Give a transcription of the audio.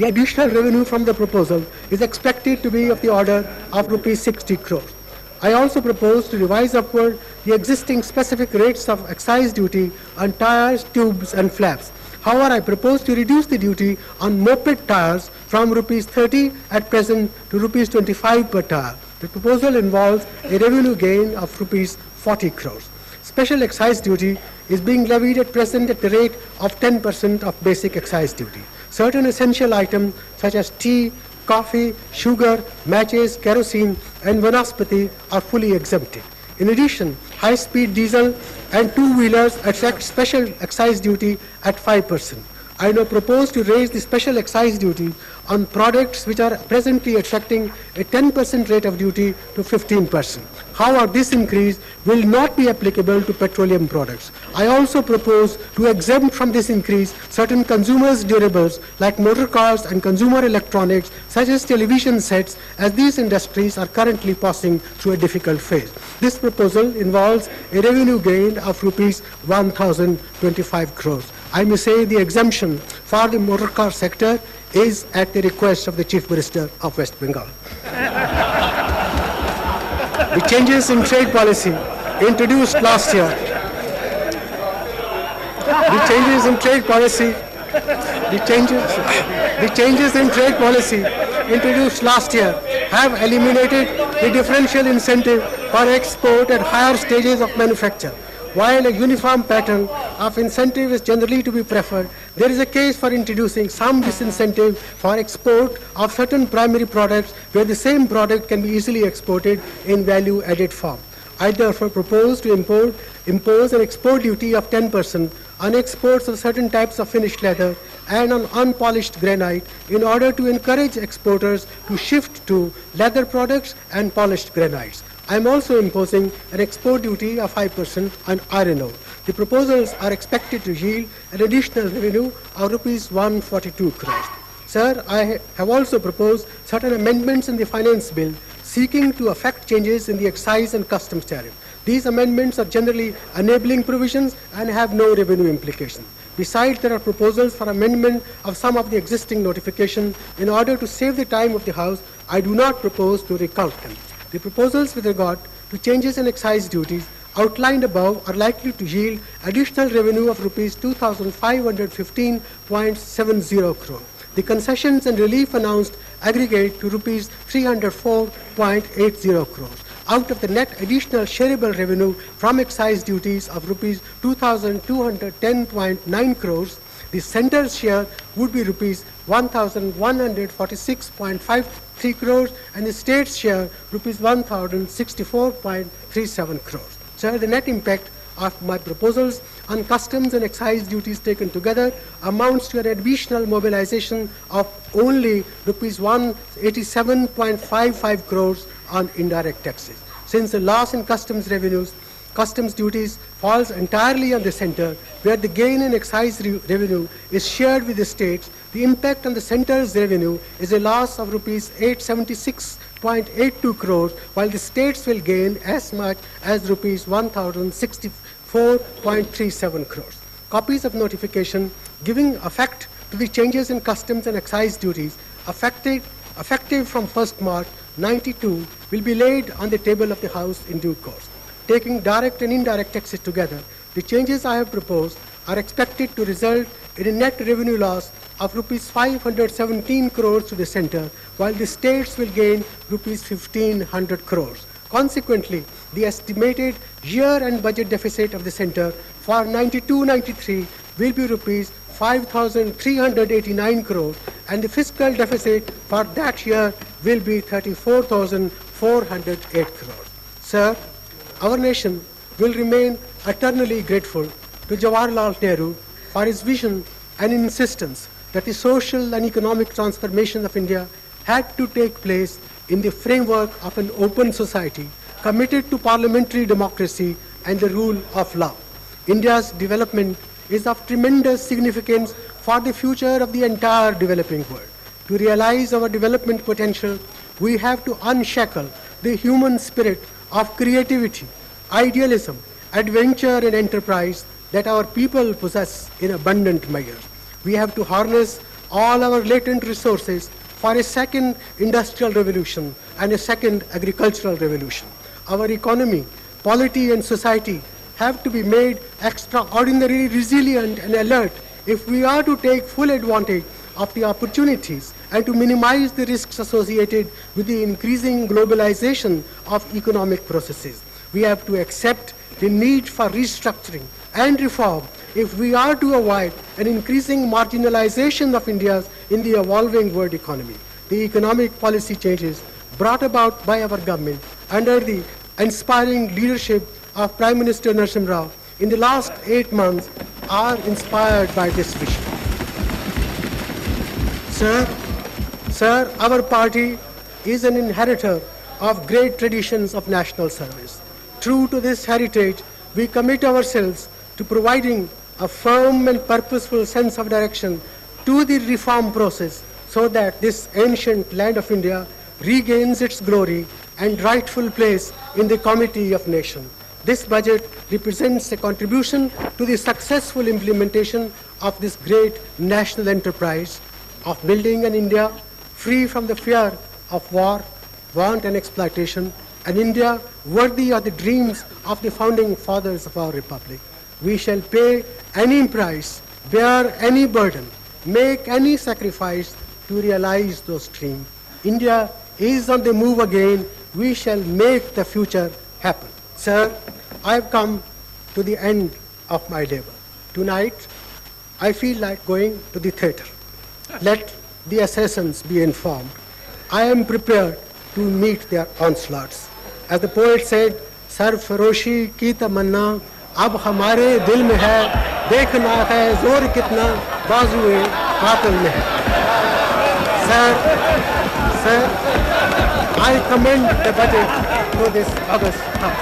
The additional revenue from the proposal is expected to be of the order of rupees 60 crores. I also propose to revise upward the existing specific rates of excise duty on tires, tubes and flaps. However, I propose to reduce the duty on moped tires from rupees 30 at present to rupees 25 per tire. The proposal involves a revenue gain of rupees 40 crores. Special excise duty is being levied at present at the rate of 10% of basic excise duty. Certain essential items such as tea, coffee, sugar, matches, kerosene and vanaspati are fully exempted. In addition, high-speed diesel and two-wheelers attract special excise duty at 5%. I now propose to raise the special excise duty on products which are presently attracting a 10% rate of duty to 15%. However, this increase will not be applicable to petroleum products. I also propose to exempt from this increase certain consumers' durables like motor cars and consumer electronics such as television sets, as these industries are currently passing through a difficult phase. This proposal involves a revenue gain of rupees 1,025 crores. I may say the exemption for the motor car sector is at the request of the Chief Minister of West Bengal. The changes in trade policy introduced last year. The changes in trade policy introduced last year have eliminated the differential incentive for export at higher stages of manufacture. While a uniform pattern of incentive is generally to be preferred, there is a case for introducing some disincentive for export of certain primary products where the same product can be easily exported in value-added form. I therefore propose to impose an export duty of 10% on exports of certain types of finished leather and on unpolished granite in order to encourage exporters to shift to leather products and polished granites. I am also imposing an export duty of 5% on iron ore. The proposals are expected to yield an additional revenue of rupees 142 crores. Sir, I have also proposed certain amendments in the finance bill seeking to effect changes in the excise and customs tariff. These amendments are generally enabling provisions and have no revenue implications. Besides, there are proposals for amendment of some of the existing notifications. In order to save the time of the House, I do not propose to recount them. The proposals with regard to changes in excise duties outlined above are likely to yield additional revenue of rupees 2,515.70 crore. The concessions and relief announced aggregate to rupees 304.80 crores. Out of the net additional shareable revenue from excise duties of rupees 2,210.9 crores, the centre's share would be rupees 1,146.53 crores and the state's share rupees 1,064.37 crores. So the net impact of my proposals on customs and excise duties taken together amounts to an additional mobilization of only rupees 187.55 crores on indirect taxes. Since the loss in customs duties falls entirely on the centre, where the gain in excise revenue is shared with the states, the impact on the centre's revenue is a loss of rupees 876.82 crores, while the states will gain as much as rupees 1,064.37 crores. Copies of notification giving effect to the changes in customs and excise duties effective from 1st March 92 will be laid on the table of the House in due course. Taking direct and indirect taxes together, the changes I have proposed are expected to result in a net revenue loss of rupees 517 crores to the centre, while the states will gain rupees 1,500 crores. Consequently, the estimated year-end budget deficit of the centre for 92-93 will be rupees 5,389 crores, and the fiscal deficit for that year will be 34,408 crores. Sir, our nation will remain eternally grateful to Jawaharlal Nehru for his vision and insistence that the social and economic transformation of India had to take place in the framework of an open society committed to parliamentary democracy and the rule of law. India's development is of tremendous significance for the future of the entire developing world. To realize our development potential, we have to unshackle the human spirit of creativity, idealism, adventure and enterprise that our people possess in abundant measure. We have to harness all our latent resources for a second industrial revolution and a second agricultural revolution. Our economy, polity, and society have to be made extraordinarily resilient and alert if we are to take full advantage of the opportunities and to minimize the risks associated with the increasing globalization of economic processes. We have to accept the need for restructuring and reform if we are to avoid an increasing marginalization of India in the evolving world economy. The economic policy changes brought about by our government under the inspiring leadership of Prime Minister Narasimha Rao in the last 8 months are inspired by this vision. Sir, our party is an inheritor of great traditions of national service. True to this heritage, we commit ourselves to providing a firm and purposeful sense of direction to the reform process so that this ancient land of India regains its glory and rightful place in the comity of nations. This budget represents a contribution to the successful implementation of this great national enterprise of building an India free from the fear of war, want, and exploitation, an India worthy of the dreams of the founding fathers of our republic. We shall pay any price, bear any burden, make any sacrifice to realize those dreams. India is on the move again. We shall make the future happen. Sir, I have come to the end of my labor. Tonight, I feel like going to the theatre. Let the assassins be informed. I am prepared to meet their onslaughts. As the poet said, "Sarfaroshi ki tamanna ab hamare dil mein hai, dekhna hai zor kitna bazuye qaatil mein hai." Sir, I commend the budget to this August House.